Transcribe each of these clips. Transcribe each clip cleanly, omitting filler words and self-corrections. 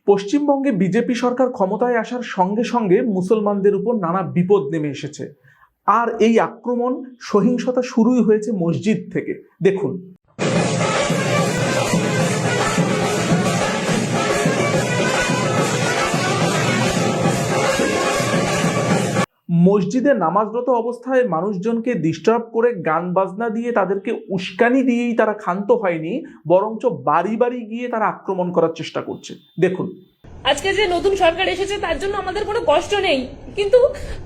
পশ্চিমবঙ্গে বিজেপি সরকার ক্ষমতায় আসার সঙ্গে সঙ্গে মুসলমানদের উপর নানা বিপদ নেমে এসেছে। আর এই আক্রমণ সহিংসতা শুরুই হয়েছে মসজিদ থেকে। দেখুন, মসজিদে নামাজরত অবস্থায় মানুষজনকে ডিস্টার্ব করে গান বাজনা দিয়ে তাদেরকে উস্কানি দিয়েই তারা ক্ষান্ত হয়নি, বরঞ্চ বাড়ি বাড়ি গিয়ে তারা আক্রমণ করার চেষ্টা করছে। দেখুন, আজকে যে নতুন সরকার এসেছে তার জন্য আমাদের কোনো কষ্ট নেই, কিন্তু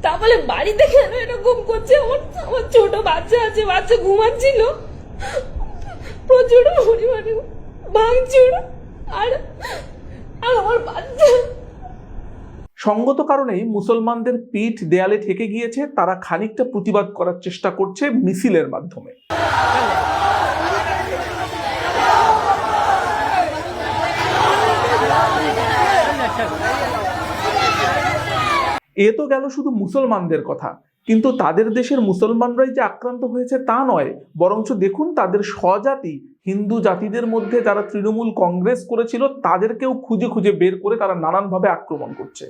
তা বলে বাড়িতে কেন এরকম করছে? আমার ছোট বাচ্চা আছে, বাচ্চা ঘুমাচ্ছিল, প্রচুর পরিমাণে ভাঙচুর, আর আমার বাচ্চা। সঙ্গত কারণেই মুসলমানদের পিঠ দেয়ালে ঠেকে গিয়েছে। তারা খানিকটা প্রতিবাদ করার চেষ্টা করছে মিছিলের মাধ্যমে। এ তো গেল শুধু মুসলমানদের কথা, কিন্তু তাদের দেশের মুসলমানরাই যে আক্রান্ত হয়েছে তা নয়, বরঞ্চ দেখুন তাদের স্বজাতি হিন্দু জাতিদের মধ্যে যারা তৃণমূল কংগ্রেস করেছিল তাদেরকেও খুঁজে খুঁজে বের করে তারা নানানভাবে আক্রমণ করছে।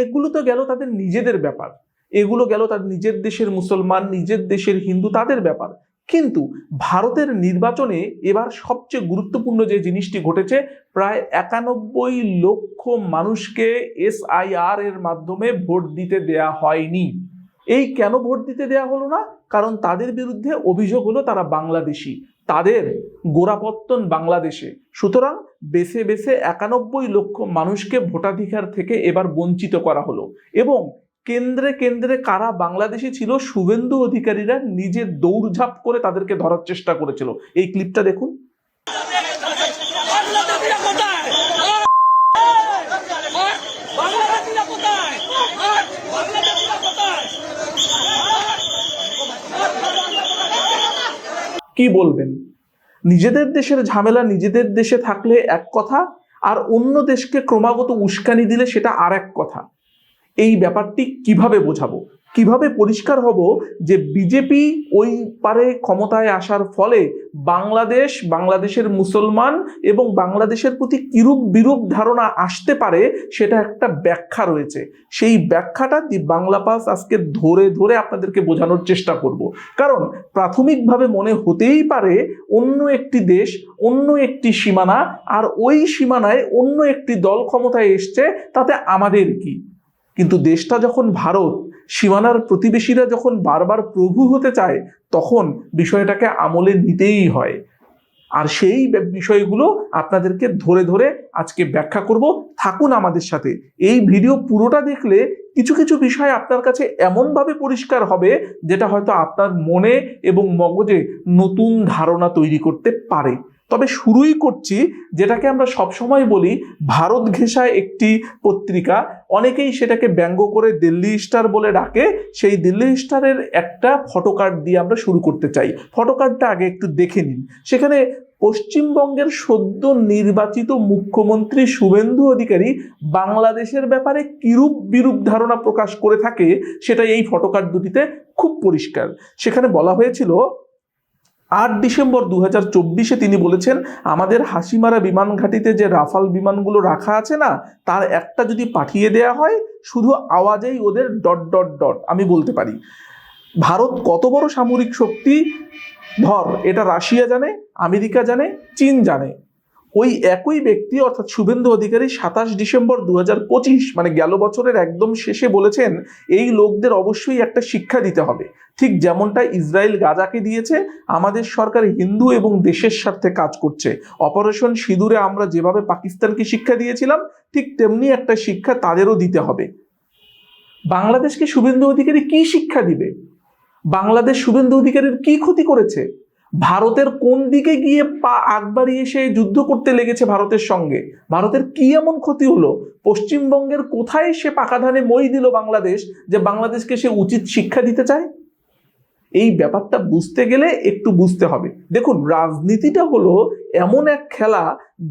এগুলো তো গেল তাদের নিজেদের ব্যাপার, এগুলো গেল তাদের নিজের দেশের মুসলমান, নিজের দেশের হিন্দু, তাদের ব্যাপার। কিন্তু ভারতের নির্বাচনে এবার সবচেয়ে গুরুত্বপূর্ণ যে জিনিসটি ঘটেছে, প্রায় 91 লক্ষ মানুষকে SIR এর মাধ্যমে ভোট দিতে দেয়া হয়নি। এই কেন ভোট দিতে দেয়া হলো না? কারণ তাদের বিরুদ্ধে অভিযোগ হলো তারা বাংলাদেশি, তাদের গোড়াপত্তন বাংলাদেশে। সুতরাং বেছে বেছে 91 লক্ষ মানুষকে ভোটাধিকার থেকে এবার বঞ্চিত করা হলো। এবং কেন্দ্রে কেন্দ্রে কারা বাংলাদেশি ছিল, শুভেন্দু অধিকারীরা নিজে দৌড়ঝাঁপ করে তাদেরকে ধরার চেষ্টা করেছিল। এই ক্লিপটা দেখুন। কি বলবেন? নিজেদের দেশের ঝামেলা নিজেদের দেশে থাকলে এক কথা, আর অন্য দেশকে ক্রমাগত উস্কানি দিলে সেটা আর এক কথা। এই ব্যাপারটি কিভাবে বোঝাবো, কিভাবে পরিষ্কার হব যে বিজেপি ওই পারে ক্ষমতায় আসার ফলে বাংলাদেশের মুসলমান এবং বাংলাদেশের প্রতি কিরূপ বিরূপ ধারণা আসতে পারে সেটা একটা ব্যাখ্যা রয়েছে। সেই ব্যাখ্যাটা দি বাংলা পাস আজকে ধরে ধরে আপনাদেরকে বোঝানোর চেষ্টা করব। কারণ প্রাথমিকভাবে মনে হতেই পারে অন্য একটি দেশ, অন্য একটি সীমানা, আর ওই সীমানায় অন্য একটি দল ক্ষমতায় এসছে, তাতে আমাদের কি? কিন্তু দেশটা যখন ভারত, সীমানার প্রতিবেশীরা যখন বারবার প্রভু হতে চায়, তখন বিষয়টাকে আমলে নিতেই হয়। আর সেই বিষয়গুলো আপনাদেরকে ধরে ধরে আজকে ব্যাখ্যা করব। থাকুন আমাদের সাথে। এই ভিডিও পুরোটা দেখলে কিছু কিছু বিষয় আপনার কাছে এমনভাবে পরিষ্কার হবে যেটা হয়তো আপনার মনে এবং মগজে নতুন ধারণা তৈরি করতে পারে। তবে শুরুই করছি যেটাকে আমরা সবসময় বলি ভারত ঘেঁষা একটি পত্রিকা, অনেকেই সেটাকে ব্যঙ্গ করে দিল্লি স্টার বলে ডাকে। সেই দিল্লি স্টারের একটা ফটোকার্ড দিয়ে আমরা শুরু করতে চাই। ফটোকার্ডটা আগে একটু দেখে নিন। সেখানে পশ্চিমবঙ্গের সদ্য নির্বাচিত মুখ্যমন্ত্রী শুভেন্দু অধিকারী বাংলাদেশের ব্যাপারে কিরূপ বিরূপ ধারণা প্রকাশ করে থাকে সেটা এই ফটোকার্ড দুটিতে খুব পরিষ্কার। সেখানে বলা হয়েছিল 8 ডিসেম্বর 2024 তিনি বলেছেন, আমাদের হাসিমারা বিমান ঘাঁটিতে যে রাফাল বিমানগুলো রাখা আছে না, তার একটা যদি পাঠিয়ে দেয়া হয়, শুধু আওয়াজেই ওদের ... আমি বলতে পারি ভারত কত বড় সামরিক শক্তি। ধর, এটা রাশিয়া জানে, আমেরিকা জানে, চীন জানে। ওই একই ব্যক্তি অর্থাৎ শুভেন্দু অধিকারী 27 ডিসেম্বর 2025 মানে গেল বছরের একদম শেষে বলেছেন, এই লোকদের অবশ্যই একটা শিক্ষা দিতে হবে। ঠিক যেমনটা ইসরায়েল গাজাকে দিয়েছে, আমাদের সরকার হিন্দু এবং দেশের স্বার্থে কাজ করছে। অপারেশন সিঁদুরে আমরা যেভাবে পাকিস্তানকে শিক্ষা দিয়েছিলাম, ঠিক তেমনি একটা শিক্ষা তাদেরও দিতে হবে। বাংলাদেশকে শুভেন্দু অধিকারী কি শিক্ষা দিবে? বাংলাদেশ শুভেন্দু অধিকারীর কি ক্ষতি করেছে? ভারতের কোন দিকে গিয়ে পা আগ বাড়িয়ে এসে যুদ্ধ করতে লেগেছে ভারতের সঙ্গে? ভারতের কি এমন ক্ষতি হলো? পশ্চিমবঙ্গের কোথায় সে পাকা ধানে মই দিল বাংলাদেশ যে বাংলাদেশকে সে উচিত শিক্ষা দিতে চায়? এই ব্যাপারটা বুঝতে গেলে একটু বুঝতে হবে। দেখুন, রাজনীতিটা হলো এমন এক খেলা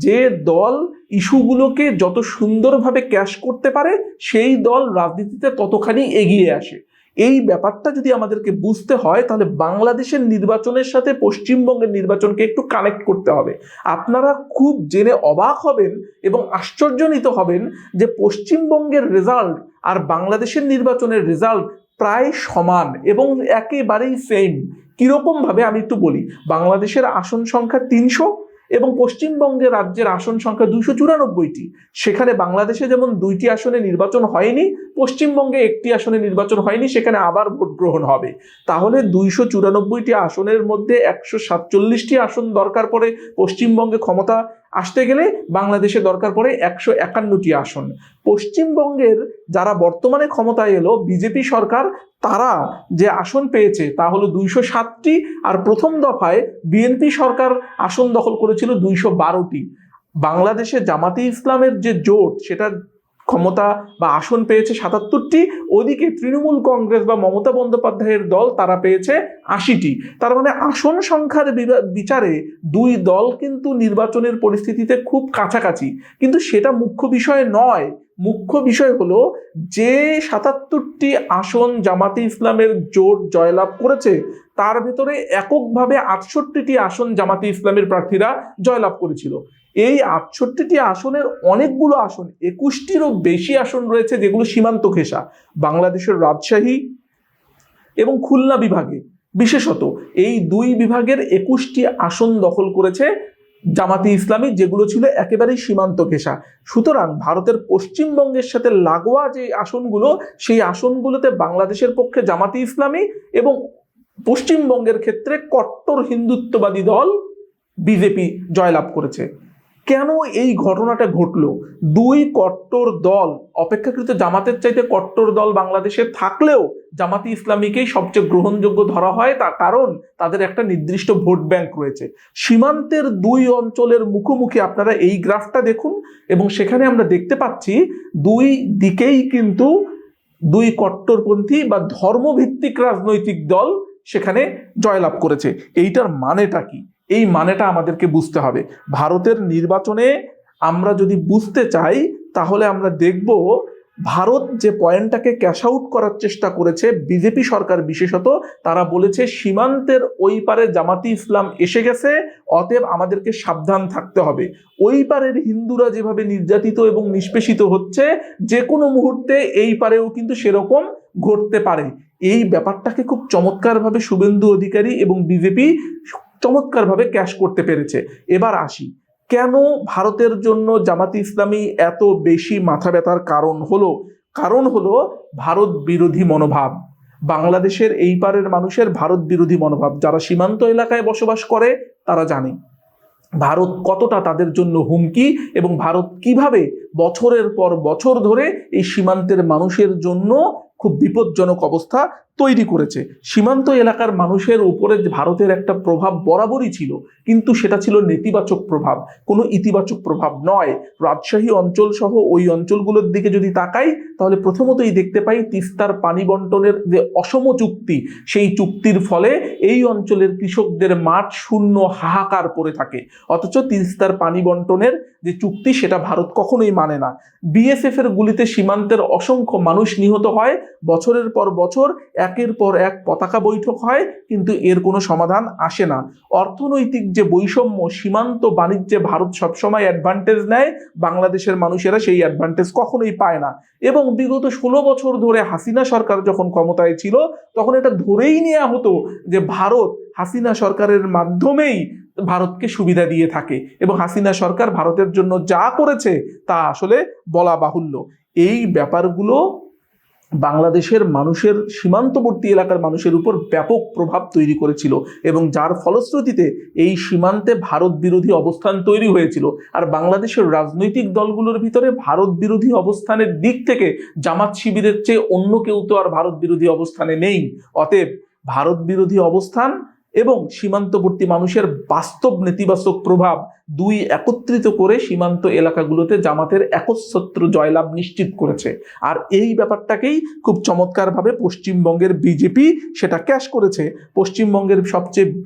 যে দল ইস্যুগুলোকে যত সুন্দরভাবে ক্যাশ করতে পারে সেই দল রাজনীতিতে ততখানি এগিয়ে আসে। এই ব্যাপারটা যদি আমাদেরকে বুঝতে হয় তাহলে বাংলাদেশের নির্বাচনের সাথে পশ্চিমবঙ্গের নির্বাচনকে একটু কানেক্ট করতে হবে। আপনারা খুব জেনে অবাক হবেন এবং আশ্চর্যান্বিত হবেন যে পশ্চিমবঙ্গের রেজাল্ট আর বাংলাদেশের নির্বাচনের রেজাল্ট প্রায় সমান এবং একেবারেই সেম। কিরকম ভাবে আমি একটু বলি, বাংলাদেশের আসন সংখ্যা 300 এবং পশ্চিমবঙ্গের রাজ্যের আসন সংখ্যা 294টি। সেখানে বাংলাদেশে যেমন 2টি আসনে নির্বাচন হয়নি, পশ্চিমবঙ্গে 1টি আসনে নির্বাচন হয়নি, সেখানে আবার ভোট গ্রহণ হবে। তাহলে 294টি আসনের মধ্যে 147টি আসন দরকার পড়ে পশ্চিমবঙ্গে ক্ষমতা আসতে গেলে, বাংলাদেশে দরকার পড়ে 151টি আসন। পশ্চিমবঙ্গের যারা বর্তমানে ক্ষমতায় এলো বিজেপি সরকার, তারা যে আসন পেয়েছে তা হলো 207টি, আর প্রথম দফায় বিএনপি সরকার আসন দখল করেছিল 212টি। বাংলাদেশে জামাতে ইসলামের যে জোট সেটা ক্ষমতা বা আসন পেয়েছে 77টি, ওদিকে তৃণমূল কংগ্রেস বা মমতা বন্দ্যোপাধ্যায়ের দল তারা পেয়েছে 80টি। তার মানে আসন সংখ্যার বিচারে দুই দল কিন্তু নির্বাচনের পরিস্থিতিতে খুব কাছাকাছি, কিন্তু সেটা মুখ্য বিষয় নয়। মুখ্য বিষয় হলো যে 77টি আসন জামাতে ইসলামের জোট জয়লাভ করেছে তার ভেতরে এককভাবে 68টি আসন জামাতে ইসলামের প্রার্থীরা জয়লাভ করেছিল। এই 68টি আসনের অনেকগুলো আসন, 21টিরও বেশি আসন রয়েছে যেগুলো সীমান্ত ঘেঁষা। বাংলাদেশের রাজশাহী এবং খুলনা বিভাগে বিশেষত এই দুই বিভাগের 21টি আসন দখল করেছে জামাতে ইসলামী, যেগুলো ছিল একেবারেই সীমান্ত ঘেঁষা। সুতরাং ভারতের পশ্চিমবঙ্গের সাথে লাগোয়া যে আসনগুলো, সেই আসনগুলোতে বাংলাদেশের পক্ষে জামাতে ইসলামী এবং পশ্চিমবঙ্গের ক্ষেত্রে কট্টর হিন্দুত্ববাদী দল বিজেপি জয়লাভ করেছে। কেন এই ঘটনাটা ঘটলো? দুই কট্টর দল, অপেক্ষাকৃত জামাতের চাইতে কট্টর দল বাংলাদেশে থাকলেও জামাতে ইসলামীকেই সবচেয়ে গ্রহণযোগ্য ধরা হয়, তার কারণ তাদের একটা নির্দিষ্ট ভোট ব্যাংক রয়েছে। সীমান্তের দুই অঞ্চলের মুখোমুখি আপনারা এই গ্রাফটা দেখুন এবং সেখানে আমরা দেখতে পাচ্ছি দুই দিকেই কিন্তু দুই কট্টরপন্থী বা ধর্মভিত্তিক রাজনৈতিক দল সেখানে জয়লাভ করেছে। এইটার মানেটা কি? এই মানেটা আমাদেরকে বুঝতে হবে। ভারতের নির্বাচনে আমরা যদি বুঝতে চাই তাহলে আমরা দেখব ভারত যে পয়েন্টটাকে ক্যাশ আউট করার চেষ্টা করেছে বিজেপি সরকার বিশেষত, তারা বলেছে সীমান্তের ওই পারে জামাতি ইসলাম এসে গেছে, অতএব আমাদেরকে সাবধান থাকতে হবে। ওই পারের হিন্দুরা যেভাবে নির্যাতিত এবং নিষ্পেষিত হচ্ছে, যে কোনো মুহূর্তে এই পারেও কিন্তু সেরকম ঘটতে পারে। এই ব্যাপারটাকে খুব চমৎকারভাবে শুভেন্দু অধিকারী এবং বিজেপি চমৎকারভাবে ক্যাশ করতে পেরেছে। এবার আসি, কেন ভারতের জন্য জামাতে ইসলামী এত বেশি মাথা ব্যথার কারণ হলো ভারত বিরোধী মনোভাব। বাংলাদেশের এই পারের মানুষের ভারত বিরোধী মনোভাব। যারা সীমান্ত এলাকায় বসবাস করে তারা জানে ভারত কতটা তাদের জন্য হুমকি এবং ভারত কিভাবে বছরের পর বছর ধরে এই সীমান্তের মানুষের জন্য খুব বিপজ্জনক অবস্থা তৈরি করেছে। সীমান্ত এলাকার মানুষের উপরে ভারতের একটা প্রভাব বরাবরই ছিল, কিন্তু সেটা ছিল নেতিবাচক প্রভাব, কোনো ইতিবাচক প্রভাব নয়। রাজশাহী অঞ্চল সহ ওই অঞ্চলগুলোর দিকে যদি তাকাই তাহলে প্রথমতই দেখতে পাই তিস্তার পানি বন্টনের যে অসম চুক্তি, সেই চুক্তির ফলে এই অঞ্চলের কৃষকদের মাঠ শূন্য, হাহাকার পড়ে থাকে। অথচ তিস্তার পানি বন্টনের যে চুক্তি সেটা ভারত কখনোই মানে না। বিএসএফ এর গুলিতে সীমান্তের অসংখ্য মানুষ নিহত হয়, বছরের পর বছর একের পর এক পতাকা বৈঠক হয়, কিন্তু এর কোনো সমাধান আসে না। অর্থনৈতিক যে বৈষম্য, সীমান্ত বাণিজ্যে ভারত সবসময় অ্যাডভান্টেজ নেয়, বাংলাদেশের মানুষেরা সেই অ্যাডভান্টেজ কখনোই পায় না। এবং বিগত 16 বছর ধরে হাসিনা সরকার যখন ক্ষমতায় ছিল তখন এটা ধরেই নেওয়া হতো যে ভারত হাসিনা সরকারের মাধ্যমেই ভারতকে সুবিধা দিয়ে থাকে এবং হাসিনা সরকার ভারতের জন্য যা করেছে তা আসলে বলা বাহুল্য। এই ব্যাপারগুলো বাংলাদেশের মানুষের, সীমান্তবর্তী এলাকার মানুষের উপর ব্যাপক প্রভাব তৈরি করেছিল এবং যার ফলশ্রুতিতে এই সীমান্তে ভারত বিরোধী অবস্থান তৈরি হয়েছিল। আর বাংলাদেশের রাজনৈতিক দলগুলোর ভিতরে ভারত বিরোধী অবস্থানের দিক থেকে জামাত শিবিরের চেয়ে অন্য কেউ তো আর ভারত বিরোধী অবস্থানে নেই। অতএব ভারত বিরোধী অবস্থান এবং সীমান্তবর্তী মানুষের বাস্তব নেতিবাচক প্রভাব, দুই একত্রিত করে সীমান্ত এলাকাগুলোতে জামাতের একচ্ছত্র জয়লাভ নিশ্চিত করেছে। আর এই ব্যাপারটাকেই খুব চমৎকারভাবে পশ্চিমবঙ্গের বিজেপি সেটা ক্যাশ করেছে। পশ্চিমবঙ্গের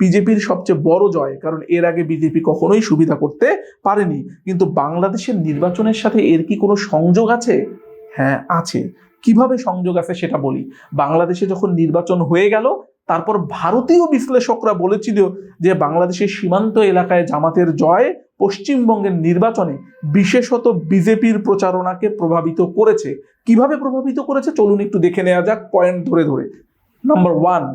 বিজেপির সবচেয়ে বড় জয়, কারণ এর আগে বিজেপি কখনোই সুবিধা করতে পারেনি। কিন্তু বাংলাদেশের নির্বাচনের সাথে এর কি কোনো সংযোগ আছে? হ্যাঁ আছে। কিভাবে সংযোগ আছে সেটা বলি। বাংলাদেশে যখন নির্বাচন হয়ে গেল, তারপর ভারতীয় বিশ্লেষকরা বলেছিল যে বাংলাদেশের সীমান্ত এলাকায় জামাতের জয় পশ্চিমবঙ্গের নির্বাচনে বিশেষত বিজেপির প্রচারণাকে প্রভাবিত করেছে। কিভাবে প্রভাবিত করেছে চলুন একটু দেখে নেওয়া যাক পয়েন্ট ধরে ধরে। নাম্বার 1,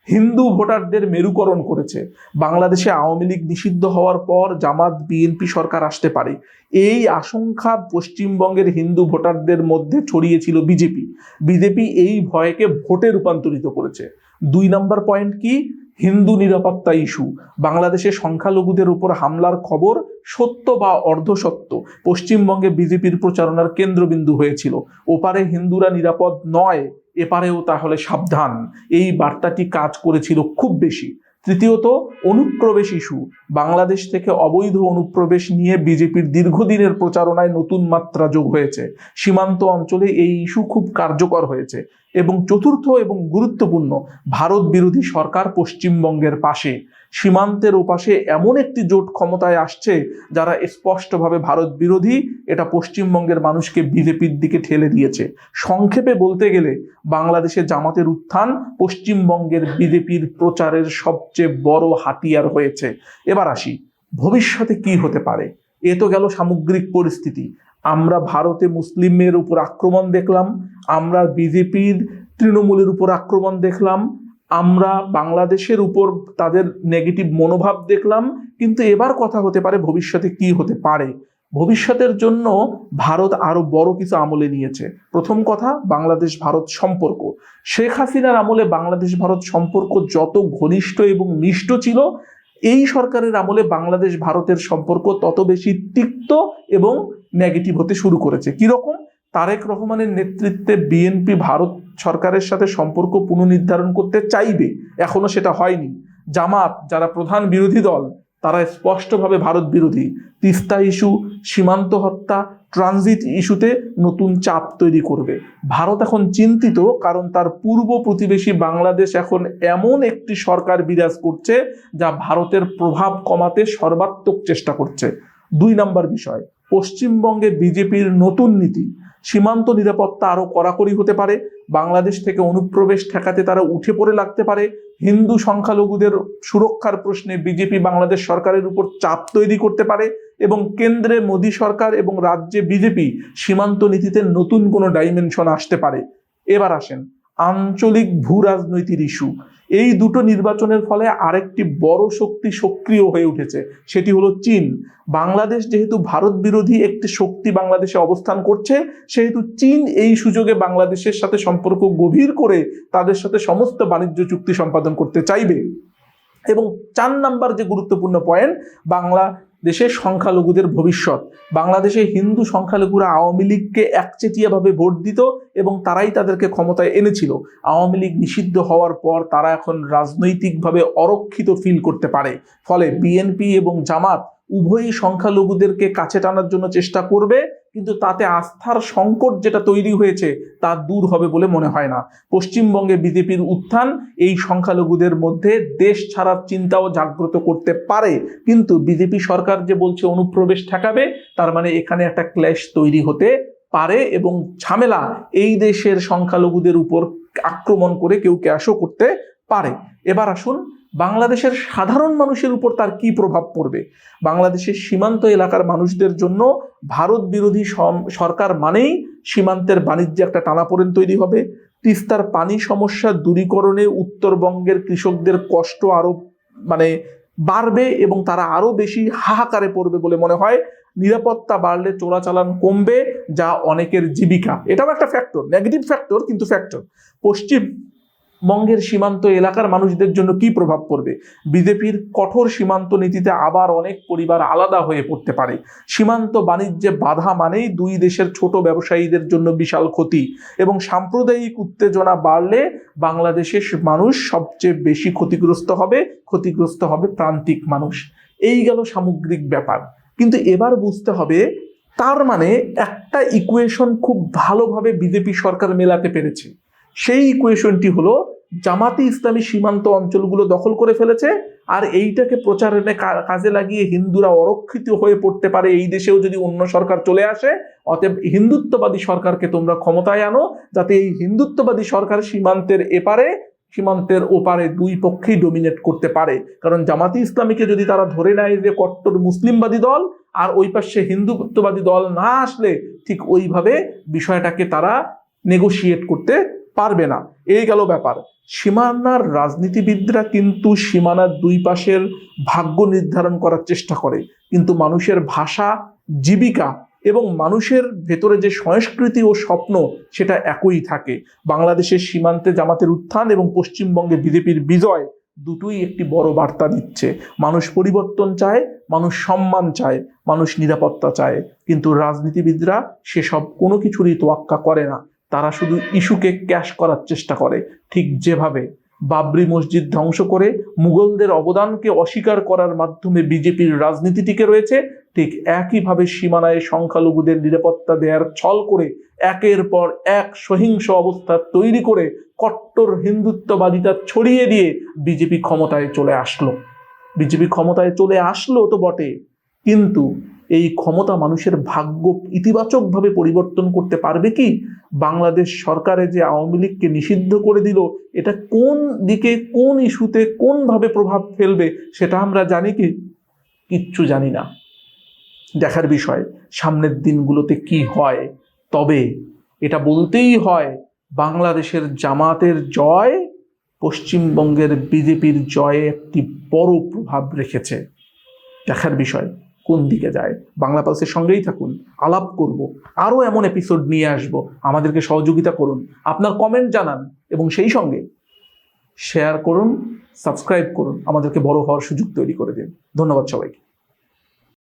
হিন্দু ভোটারদের মেরুকরণ করেছে। বাংলাদেশে আওয়ামী লীগ নিষিদ্ধ হওয়ার পর জামাত বিএনপি সরকার আসতে পারে, এই আশঙ্কা পশ্চিমবঙ্গের হিন্দু ভোটারদের মধ্যে ছড়িয়েছিল বিজেপি এই ভয়কে ভোটে রূপান্তরিত করেছে। 2 নম্বর পয়েন্ট কি? হিন্দু নিরাপত্তা ইস্যু। বাংলাদেশে সংখ্যালঘুদের উপর হামলার খবর সত্য বা অর্ধসত্য পশ্চিমবঙ্গে বিজেপির প্রচারণার কেন্দ্রবিন্দু হয়েছিল। ওপারে হিন্দুরা নিরাপদ নয়, এপারেও তাহলে সাবধান, এই বার্তাটি কাজ করেছিল খুব বেশি। তৃতীয়ত, অনুপ্রবেশ ইস্যু। বাংলাদেশ থেকে অবৈধ অনুপ্রবেশ নিয়ে বিজেপির দীর্ঘদিনের প্রচারণায় নতুন মাত্রা যোগ হয়েছে। সীমান্ত অঞ্চলে এই ইস্যু খুব কার্যকর হয়েছে। এবং চতুর্থ এবং গুরুত্বপূর্ণ, ভারত বিরোধী সরকার পশ্চিমবঙ্গের পাশে। সীমান্তের ওপাশে এমন একটি জোট ক্ষমতায় আসছে যারা স্পষ্টভাবে ভারত বিরোধী, এটা পশ্চিমবঙ্গের মানুষকে বিজেপির দিকে ঠেলে দিয়েছে। সংক্ষেপে বলতে গেলে বাংলাদেশে জামাতের উত্থান পশ্চিমবঙ্গের বিজেপির প্রচারের সবচেয়ে বড় হাতিয়ার হয়েছে। এবার আসি ভবিষ্যতে কি হতে পারে। এ তো গেল সামগ্রিক পরিস্থিতি। আমরা ভারতে মুসলিমের উপর আক্রমণ দেখলাম, আমরা বিজেপির তৃণমূলের উপর আক্রমণ দেখলাম, আমরা বাংলাদেশের উপর তাদের নেগেটিভ মনোভাব দেখলাম। কিন্তু এবার কথা হতে পারে ভবিষ্যতে কি হতে পারে। ভবিষ্যতের জন্য ভারত আরো বড় কিছু আমলে নিয়েছে। প্রথম কথা, বাংলাদেশ ভারত সম্পর্ক। শেখ হাসিনার আমলে বাংলাদেশ ভারত সম্পর্ক যত ঘনিষ্ঠ এবং মিষ্ট ছিল, এই সরকারের আমলে বাংলাদেশ ভারতের সম্পর্ক তত বেশি তিক্ত এবং নেগেটিভ হতে শুরু করেছে। কিরকম? তারেক রহমানের নেতৃত্বে বিএনপি ভারত সরকারের সাথে সম্পর্ক পুনর্নির্ধারণ করতে চাইবে, এখনো সেটা হয়নি। জামাত, যারা প্রধান বিরোধী দল, তারা স্পষ্টভাবে ভারত বিরোধী। তিস্তা ইস্যু, সীমান্ত হত্যা, ট্রানজিট ইস্যুতে নতুন চাপ তৈরি করবে। ভারত এখন চিন্তিত, কারণ তার পূর্ব প্রতিবেশী বাংলাদেশ এখন এমন একটি সরকার বিরাজ করছে যা ভারতের প্রভাব কমাতে সর্বাত্মক চেষ্টা করছে। 2 নম্বর বিষয়, পশ্চিমবঙ্গে বিজেপির নতুন নীতি। সীমান্ত নিরাপত্তা আরো কড়াকড়ি হতে পারে। বাংলাদেশ থেকে অনুপ্রবেশ ঠেকাতে তারা উঠে পড়ে লাগতে পারে। হিন্দু সংখ্যালঘুদের সুরক্ষার প্রশ্নে বিজেপি বাংলাদেশ সরকারের উপর চাপ তৈরি করতে পারে এবং কেন্দ্রে মোদী সরকার এবং রাজ্যে বিজেপি সীমান্ত নীতিতে নতুন কোনো ডাইমেনশন আসতে পারে। এবার আসেন আঞ্চলিক ভূ রাজনৈতিক ইস্যু। এই দুটো নির্বাচনের ফলে আরেকটি বড় শক্তি সক্রিয় হয়ে উঠেছে, সেটি হলো চীন। বাংলাদেশ যেহেতু ভারত বিরোধী একটি শক্তি বাংলাদেশে অবস্থান করছে, সেহেতু চীন এই সুযোগে বাংলাদেশের সাথে সম্পর্ক গভীর করে তাদের সাথে সমস্ত বাণিজ্য চুক্তি সম্পাদন করতে চাইবে। এবং 4 নম্বর যে গুরুত্বপূর্ণ পয়েন্ট, বাংলাদেশের সংখ্যালঘুদের ভবিষ্যৎ। বাংলাদেশে হিন্দু সংখ্যালঘুরা আওয়ামী লীগকে একচেটিয়াভাবে ভোট দিত এবং তারাই তাদেরকে ক্ষমতায় এনেছিল। আওয়ামী লীগ নিষিদ্ধ হওয়ার পর তারা এখন রাজনৈতিকভাবে অরক্ষিত ফিল করতে পারে। ফলে বিএনপি এবং জামাত উভয়ই সংখ্যালঘুদেরকে কাছে টানার জন্য চেষ্টা করবে, কিন্তু তাতে আস্থার সংকট যেটা তৈরি হয়েছে তা দূর হবে বলে মনে হয় না। পশ্চিমবঙ্গে বিজেপির উত্থান এই সংখ্যালঘুদের মধ্যে দেশ ছাড়ার চিন্তাও জাগ্রত করতে পারে। কিন্তু বিজেপি সরকার যে বলছে অনুপ্রবেশ ঠেকাবে, তার মানে এখানে একটা ক্ল্যাশ তৈরি হতে পারে এবং ঝামেলা এই দেশের সংখ্যালঘুদের উপর আক্রমণ করে কেউ ক্যাশও করতে পারে। এবার আসুন বাংলাদেশের সাধারণ মানুষের উপর তার কি প্রভাব পড়বে। বাংলাদেশের সীমান্ত এলাকার মানুষদের জন্য ভারত বিরোধী সরকার মানেই সীমান্তের বাণিজ্যে একটা টানাপোড়েন তৈরি হবে। তিস্তার পানি সমস্যা দূরীকরণে উত্তরবঙ্গের কৃষকদের কষ্ট আরো বাড়বে এবং তারা আরো বেশি হাহাকারে পড়বে বলে মনে হয়। নিরাপত্তা বাড়লে চোরাচালান কমবে, যা অনেকের জীবিকা। এটাও একটা ফ্যাক্টর, নেগেটিভ ফ্যাক্টর কিন্তু ফ্যাক্টর। পশ্চিম বঙ্গের সীমান্ত এলাকার মানুষদের জন্য কি প্রভাব পড়বে? বিজেপির কঠোর সীমান্ত নীতিতে আবার অনেক পরিবার আলাদা হয়ে পড়তে পারে। সীমান্ত বাণিজ্যে বাধা মানেই দুই দেশের ছোট ব্যবসায়ীদের জন্য বিশাল ক্ষতি, এবং সাম্প্রদায়িক উত্তেজনা বাড়লে বাংলাদেশের মানুষ সবচেয়ে বেশি ক্ষতিগ্রস্ত হবে প্রান্তিক মানুষ। এই গেল সামগ্রিক ব্যাপার। কিন্তু এবার বুঝতে হবে, তার মানে একটা ইকুয়েশন খুব ভালোভাবে বিজেপি সরকার মেলাতে পেরেছে। সেই ইকুয়েশনটি হলো, জামাতে ইসলামী সীমান্ত অঞ্চলগুলো দখল করে ফেলেছে, আর এইটাকে প্রচারণে কাজে লাগিয়ে হিন্দুরা অরক্ষিত হয়ে পড়তে পারে এই দেশেও যদি অন্য সরকার চলে আসে। অতএব হিন্দুত্ববাদী সরকারকে তোমরা ক্ষমতায় আনো, যাতে এই হিন্দুত্ববাদী সরকার সীমান্তের এপারে সীমান্তের ওপারে দুই পক্ষেই ডমিনেট করতে পারে। কারণ জামাতে ইসলামীকে যদি তারা ধরে নেয় যে কট্টর মুসলিমবাদী দল, আর ওই পাশে হিন্দুত্ববাদী দল না আসলে ঠিক ওইভাবে বিষয়টাকে তারা নেগোশিয়েট করতে পারবে না। এই গেল ব্যাপার। সীমানার রাজনীতিবিদরা কিন্তু সীমানার দুই পাশের ভাগ্য নির্ধারণ করার চেষ্টা করে, কিন্তু মানুষের ভাষা, জীবিকা এবং মানুষের ভেতরে যে সংস্কৃতি ও স্বপ্ন সেটা একই থাকে। বাংলাদেশের সীমান্তে জামাতের উত্থান এবং পশ্চিমবঙ্গে বিজেপির বিজয় দুটোই একটি বড় বার্তা দিচ্ছে। মানুষ পরিবর্তন চায়, মানুষ সম্মান চায়, মানুষ নিরাপত্তা চায়, কিন্তু রাজনীতিবিদরা সেসব কোনো কিছুরই তোয়াক্কা করে না। তারা শুধু ইস্যুকে ক্যাশ করার চেষ্টা করে। ঠিক যেভাবে বাবরি মসজিদ ধ্বংস করে মুঘলদের অবদানকে অস্বীকার করার মাধ্যমে বিজেপির রাজনীতি টিকে রয়েছে, ঠিক একইভাবে সীমানায় সংখ্যালঘুদের নিরাপত্তা দেওয়ার ছল করে একের পর এক সহিংস অবস্থা তৈরি করে কট্টর হিন্দুত্ববাদিতা ছড়িয়ে দিয়ে বিজেপি ক্ষমতায় চলে আসলো তো বটে, কিন্তু এই ক্ষমতা মানুষের ভাগ্য ইতিবাচকভাবে পরিবর্তন করতে পারবে কি? বাংলাদেশ সরকারে যে আওয়ামী লীগকে নিষিদ্ধ করে দিল, এটা কোন দিকে, কোন ইস্যুতে, কোনভাবে প্রভাব ফেলবে সেটা আমরা জানি কি? কিচ্ছু জানি না। দেখার বিষয় সামনের দিনগুলোতে কি হয়। তবে এটা বলতেই হয়, বাংলাদেশের জামাতের জয় পশ্চিমবঙ্গের বিজেপির জয়ে একটি বড় প্রভাব রেখেছে। দেখার বিষয় কোন দিকে যায়। বাংলা পালসের সঙ্গেই থাকুন, আলাপ করব, আরও এমন এপিসোড নিয়ে আসব। আমাদেরকে সহযোগিতা করুন, আপনার কমেন্ট জানান এবং সেই সঙ্গে শেয়ার করুন, সাবস্ক্রাইব করুন, আমাদেরকে বড় হওয়ার সুযোগ তৈরি করে দিন। ধন্যবাদ সবাইকে।